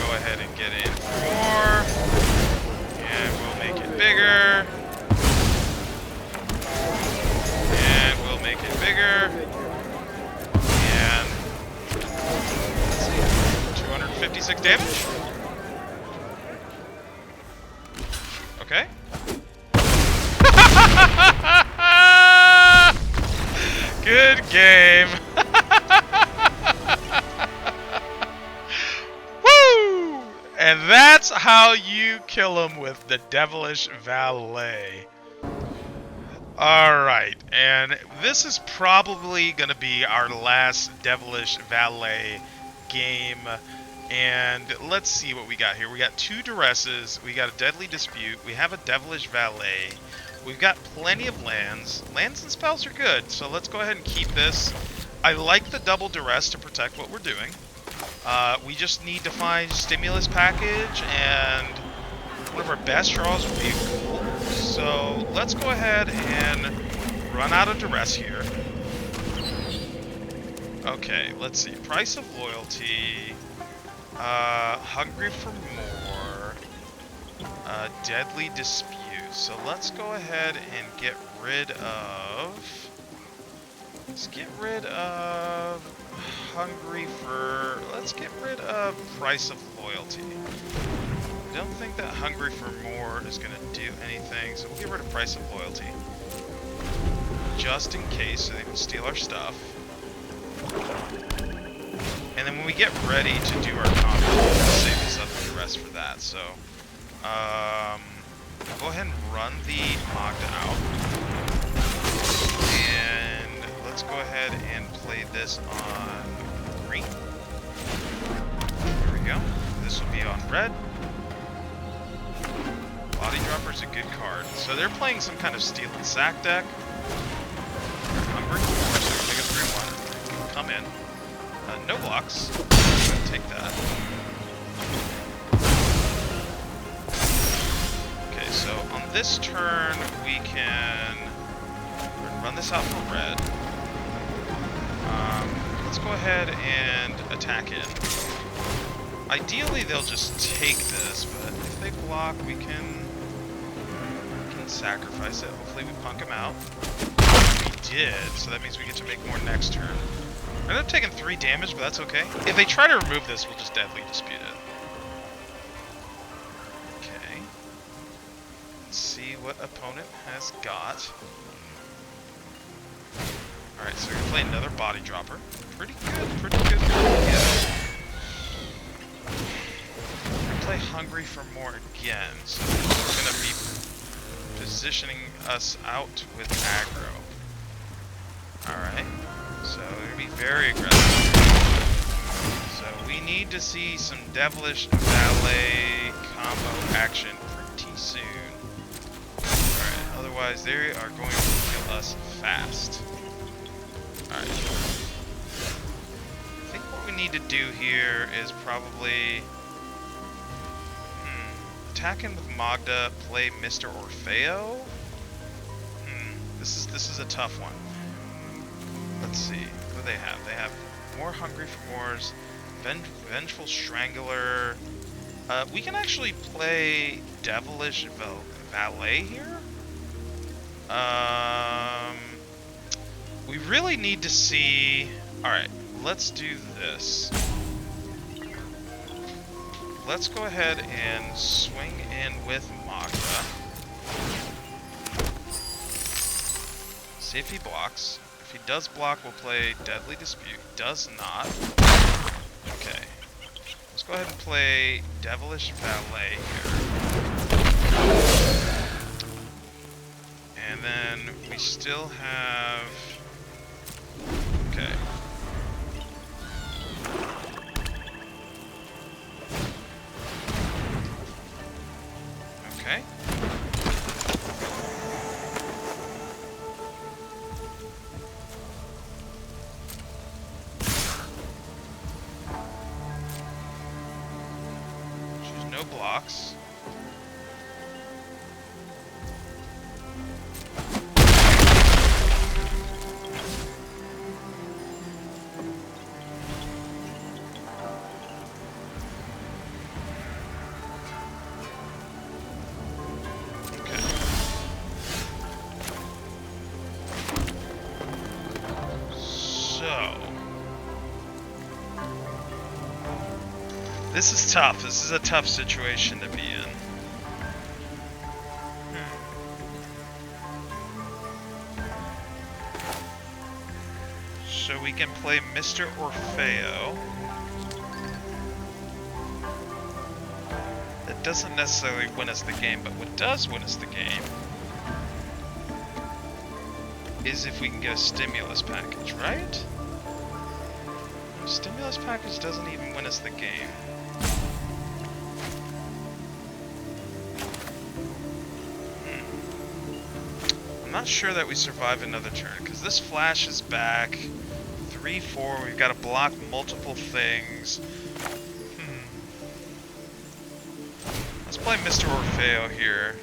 go ahead and get in for more. And we'll make it bigger. And we'll make it bigger. 256 damage. Okay. Good game. Woo! And that's how you kill him with the Devilish Valet. Alright, and this is probably going to be our last Devilish Valet game. And let's see what we got here. We got 2 Duresses, we got a Deadly Dispute, we have a Devilish Valet, we've got plenty of lands. Lands and spells are good, so let's go ahead and keep this. I like the double Duress to protect what we're doing. We just need to find Stimulus Package, and one of our best draws would be a Ghoul. So let's go ahead and run out of Duress here. Okay, let's see. Price of Loyalty. Hungry for more. Deadly Dispute. So let's go ahead and get rid of... Let's get rid of Hungry for... Let's get rid of Price of Loyalty. I don't think that Hungry for More is going to do anything, so we'll get rid of Price of Loyalty. Just in case, so they don't steal our stuff. And then when we get ready to do our combo, we'll save this up for the rest for that. So, go ahead and run the Magda out. And let's go ahead and play this on green. There we go. This will be on red. Body Dropper's a good card. So they're playing some kind of Steal and Sack deck. They're hungry, so we take a 3-1. Come in. No blocks. I'm gonna take that. Okay, so on this turn we can run this out for red. Let's go ahead and attack in. Ideally, they'll just take this, but if they block, we can sacrifice it. Hopefully we punk them out. We did, so that means we get to make more next turn. I ended up taking 3 damage, but that's okay. If they try to remove this, we'll just deadly dispute it. Okay. Let's see what opponent has got. Alright, so we're going to play another body dropper. Pretty good, pretty good, pretty good. We're going to play Hungry for More again, so we're going to be positioning us out with aggro. Alright, so we're going to be very aggressive. So we need to see some Devilish Valet combo action pretty soon. Alright, otherwise they are going to kill us fast. Alright. I think what we need to do here is probably attacking with Magda, play Mr. Orfeo. This is a tough one. Let's see. What do they have? They have more Hungry for Mores, Vengeful Strangler. We can actually play Devilish Valet here. We really need to see... Alright, let's do this. Let's go ahead and swing in with Magda. See if he blocks. If he does block, we'll play Deadly Dispute. Does not. Okay. Let's go ahead and play Devilish Valet here. And then we still have... Okay. Okay. There's no blocks. This is tough. This is a tough situation to be in. So we can play Mr. Orfeo. That doesn't necessarily win us the game, but what does win us the game is if we can get a stimulus package, right? Stimulus package doesn't even win us the game. I'm not sure that we survive another turn, because this flash is back. 3-4, we've got to block multiple things. Let's play Mr. Orfeo here.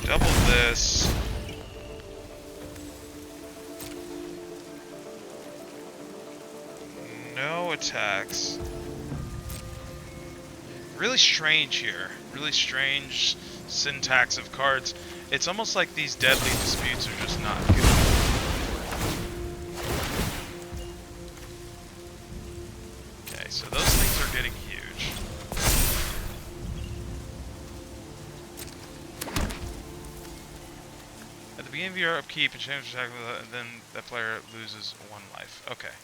Double this. No attacks. Really strange here. Really strange syntax of cards. It's almost like these deadly disputes are just not good. Okay, so those things are getting huge. At the beginning of your upkeep, and change attack, and then that player loses 1 life. Okay.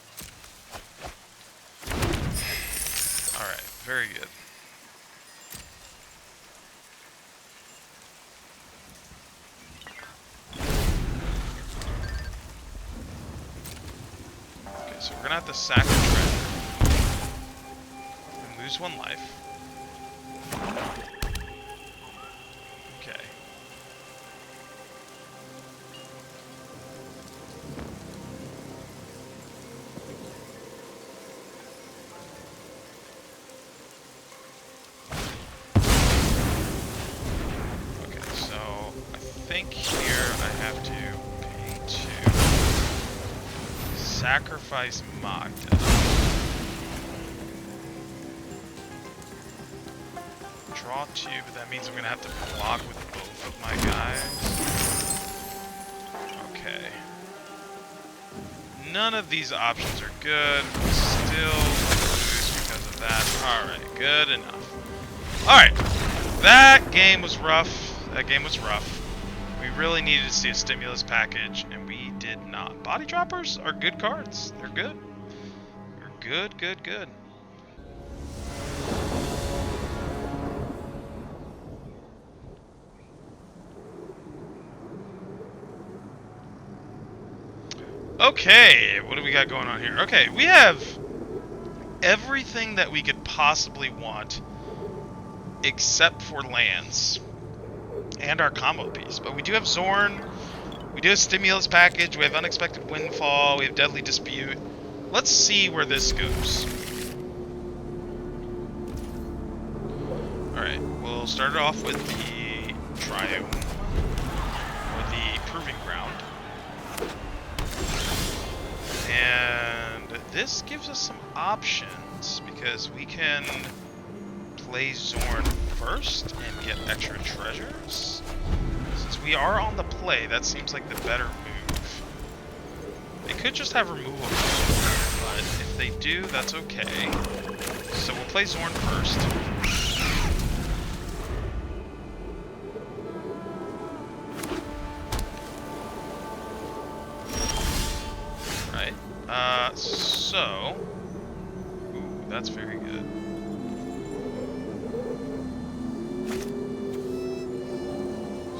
Alright, very good. So we're gonna have to sack the trap and lose 1 life. Okay. Okay, so I think here I have to pay Sacrifice Magda. Draw 2, but that means I'm gonna have to block with both of my guys. Okay. None of these options are good. Still lose because of that. Alright, good enough. Alright. That game was rough. That game was rough. We really needed to see a stimulus package, and we did not. Body droppers are good cards. They're good. They're good, good, good. Okay, what do we got going on here? Okay, we have everything that we could possibly want except for lands and our combo piece. But we do have Xorn, we do have Stimulus Package, we have Unexpected Windfall, we have Deadly Dispute. Let's see where this goes. Alright, we'll start it off with the Triumph, or the Proving Ground. And this gives us some options, because we can play Xorn first and get extra treasures. Since we are on the play, that seems like the better move. They could just have removal, but if they do, that's okay. So we'll play Xorn first. So, ooh, that's very good.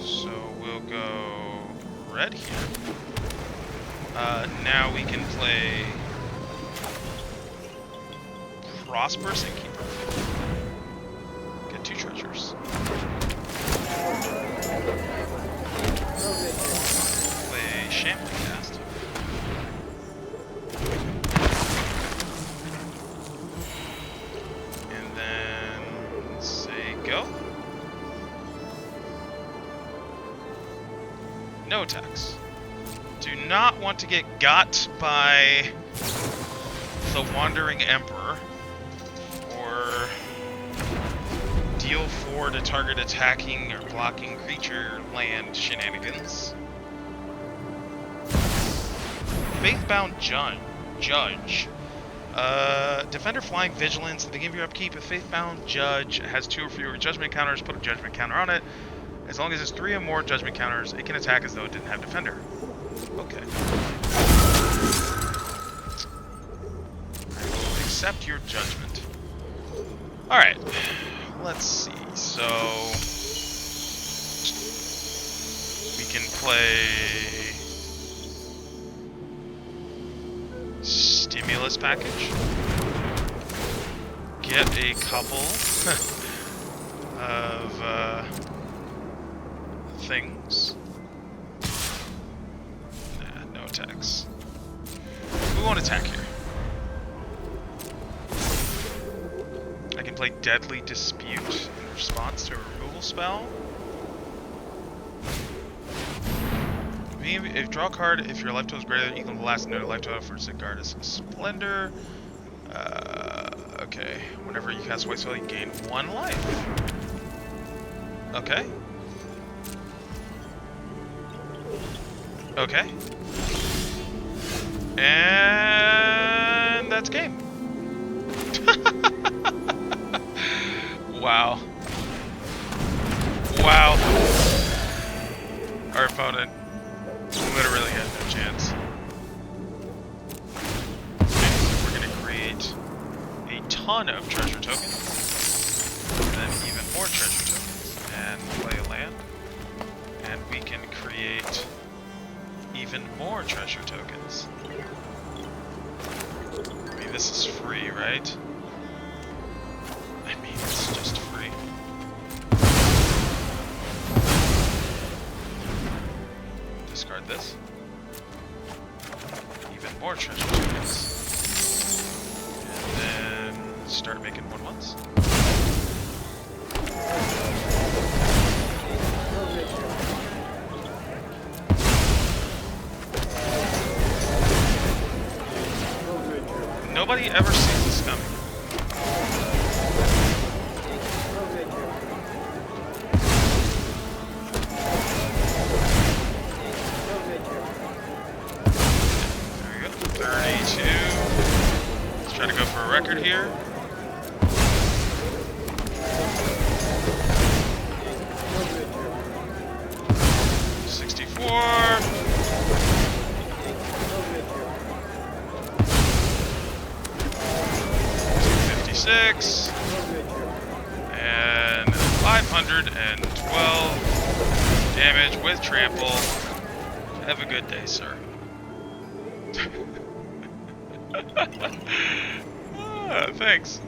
So we'll go red here. Now we can play Prosperous Innkeeper. Get 2 treasures. Play Shambling Ghast. No attacks. Do not want to get got by the Wandering Emperor, or deal 4 to target attacking or blocking creature land shenanigans. Faithbound Judge. Defender Flying Vigilance. At the beginning of your upkeep, a Faithbound Judge has 2 or fewer judgment counters. Put a judgment counter on it. As long as there's 3 or more judgment counters, it can attack as though it didn't have defender. Okay. I will accept your judgment. Alright. Let's see. So we can play Stimulus Package. Get a couple of things. Nah, no attacks. We won't attack here. I can play Deadly Dispute in response to a removal spell. If draw a card, if your life total is greater than or equal to the last note of life total for a card is Splendor. Okay. Whenever you cast White Spell, you gain 1 life. Okay. Okay. And that's game. Wow. Wow. Our opponent literally had no chance. Okay, so we're gonna create a ton of treasure tokens, and then even more treasure tokens, and play a land, and we can create even more treasure tokens. I mean, this is free, right? I mean, it's just free. Discard this. Even more treasure tokens. And then start making 1/1s. nobody ever sees this coming. There we go. 32. Let's try to go for a record here. 64. 256. And 512 damage with trample. Have a good day, sir. Thanks.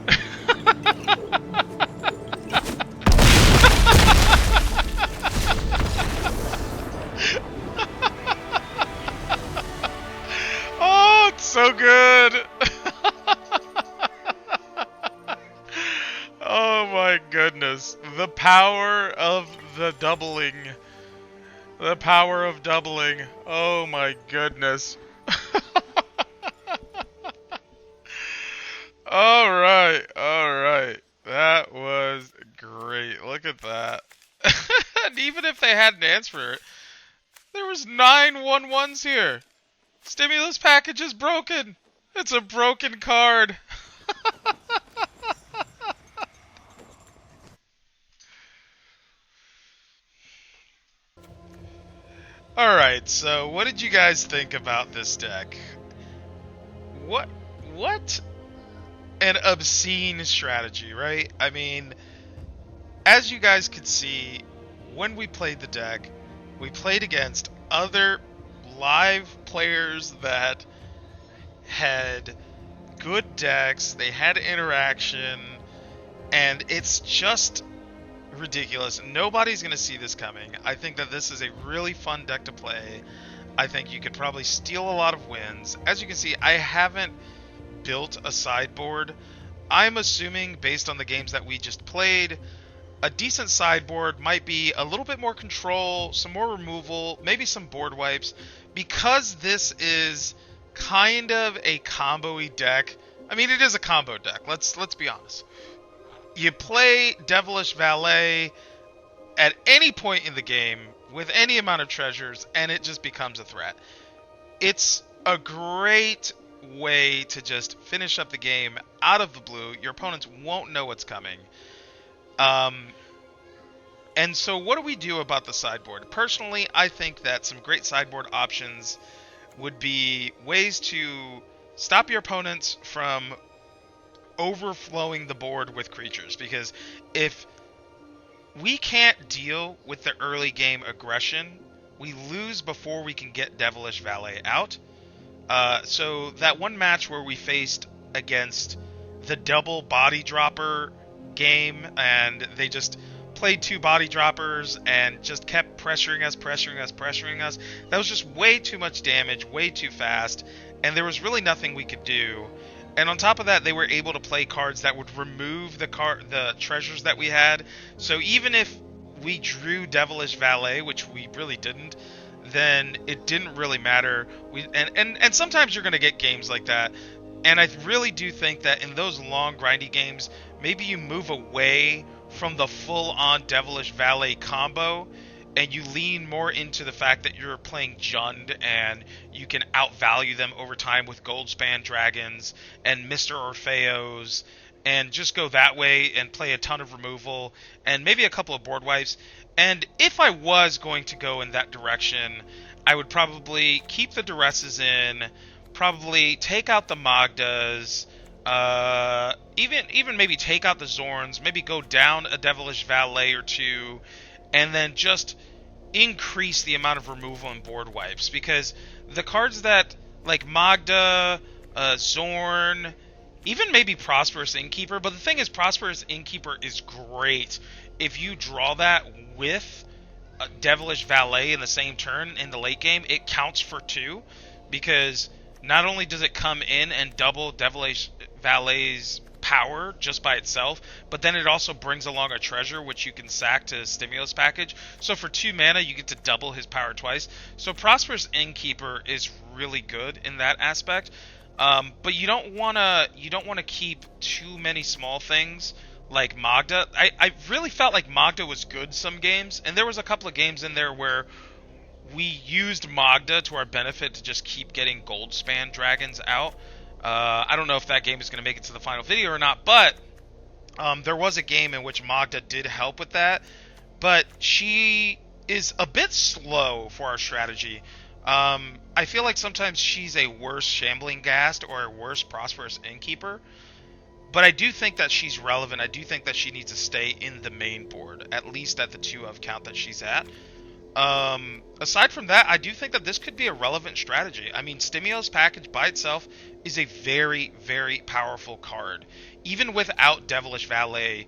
Oh, it's so good. Oh my goodness. The power of the doubling. The power of doubling. Oh my goodness. Alright, alright. That was great. Look at that. And even if they hadn't answered it, there was 9 1-1s here. Stimulus package is broken. It's a broken card. Alright, so what did you guys think about this deck? What an obscene strategy, right? I mean, as you guys could see, when we played the deck, we played against other live players that had good decks, they had interaction, and it's just ridiculous. Nobody's going to see this coming. I think that this is a really fun deck to play. I think you could probably steal a lot of wins. As you can see, I haven't built a sideboard. I'm assuming, based on the games that we just played, a decent sideboard might be a little bit more control, some more removal, maybe some board wipes. Because this is kind of a combo-y deck, I mean, it is a combo deck, let's be honest. You play Devilish Valet at any point in the game with any amount of treasures, and it just becomes a threat. It's a great way to just finish up the game out of the blue. Your opponents won't know what's coming. And so what do we do about the sideboard? Personally, I think that some great sideboard options would be ways to stop your opponents from overflowing the board with creatures. Because if we can't deal with the early game aggression, we lose before we can get Devilish Valet out. So that one match where we faced against the double body dropper game, and they just played 2 body droppers and just kept pressuring us. That was just way too much damage, way too fast, and there was really nothing we could do. And on top of that, they were able to play cards that would remove the treasures that we had. So even if we drew Devilish Valet, which we really didn't, then it didn't really matter. And sometimes you're going to get games like that. And I really do think that in those long, grindy games, maybe you move away from the full-on Devilish Valet combo, and you lean more into the fact that you're playing Jund, and you can outvalue them over time with Goldspan Dragons and Mr. Orfeos, and just go that way and play a ton of removal, and maybe a couple of board wipes. And if I was going to go in that direction, I would probably keep the Duresses in, probably take out the Magdas, even maybe take out the Xorns, maybe go down a Devilish Valet or 2, and then just increase the amount of removal and board wipes. Because the cards that, like Magda, Xorn, even maybe Prosperous Innkeeper, but the thing is, Prosperous Innkeeper is great if you draw that with a Devilish Valet in the same turn in the late game. It counts for 2, because not only does it come in and double Devilish Valet's power just by itself, but then it also brings along a treasure which you can sack to Stimulus package. So for 2 mana, you get to double his power twice. So Prosperous Innkeeper is really good in that aspect. But you don't wanna keep too many small things like Magda. I really felt like Magda was good some games, and there was a couple of games in there where we used Magda to our benefit to just keep getting Goldspan Dragons out. I don't know if that game is going to make it to the final video or not, but there was a game in which Magda did help with that, but she is a bit slow for our strategy. I feel like sometimes she's a worse Shambling Ghast or a worse Prosperous Innkeeper, but I do think that she's relevant. I do think that she needs to stay in the main board, at least at the 2-of count that she's at. Aside from that, I do think that this could be a relevant strategy. I mean, Stimulus Package by itself is a very, very powerful card. Even without Devilish Valet,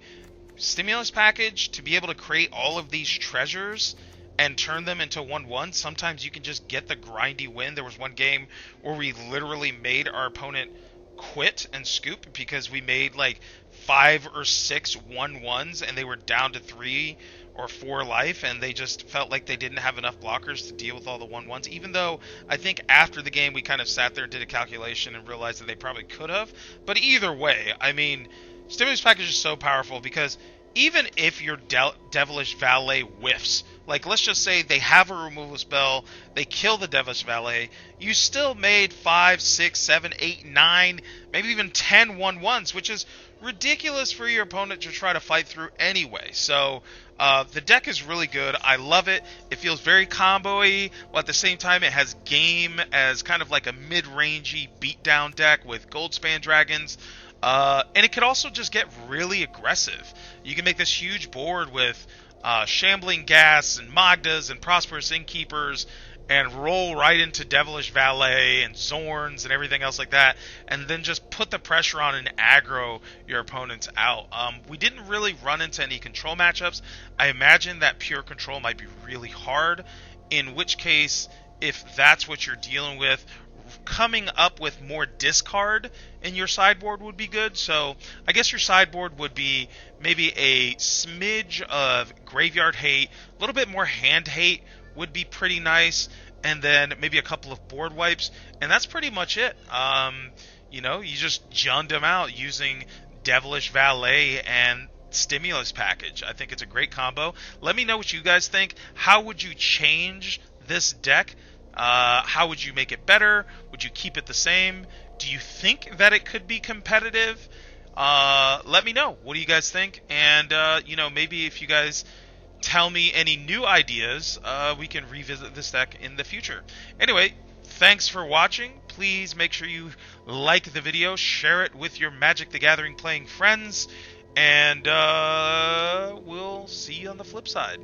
Stimulus Package, to be able to create all of these treasures and turn them into 1/1, sometimes you can just get the grindy win. There was one game where we literally made our opponent quit and scoop because we made like 5 or 6 1/1s and they were down to 3 or 4 life, and they just felt like they didn't have enough blockers to deal with all the 1/1s, even though I think after the game we kind of sat there and did a calculation and realized that they probably could have. But either way, I mean, Stimulus Package is so powerful because even if your Devilish Valet whiffs, like let's just say they have a removal spell, they kill the Devilish Valet, you still made 5, 6, 7, 8, 9, maybe even 10 1/1s, which is ridiculous for your opponent to try to fight through anyway. So the deck is really good. I love it. It feels very combo-y, while at the same time it has game as kind of like a mid-rangey beatdown deck with Goldspan Dragons. And it could also just get really aggressive. You can make this huge board with Shambling Ghasts and Magdas and Prosperous Innkeepers and roll right into Devilish Valet and Xorns and everything else like that, and then just put the pressure on and aggro your opponents out. We didn't really run into any control matchups. I imagine that pure control might be really hard, in which case, if that's what you're dealing with, coming up with more discard in your sideboard would be good. So I guess your sideboard would be maybe a smidge of graveyard hate, a little bit more hand hate would be pretty nice, and then maybe a couple of board wipes, and that's pretty much it. You know, you just junned them out using Devilish Valet and Stimulus Package. I think it's a great combo. Let me know what you guys think. How would you change this deck? How would you make it better? Would you keep it the same? Do you think that it could be competitive? Let me know. What do you guys think? And, you know, maybe if you guys tell me any new ideas, we can revisit this deck in the future. Anyway, thanks for watching. Please make sure you like the video, share it with your Magic the Gathering playing friends, and we'll see you on the flip side.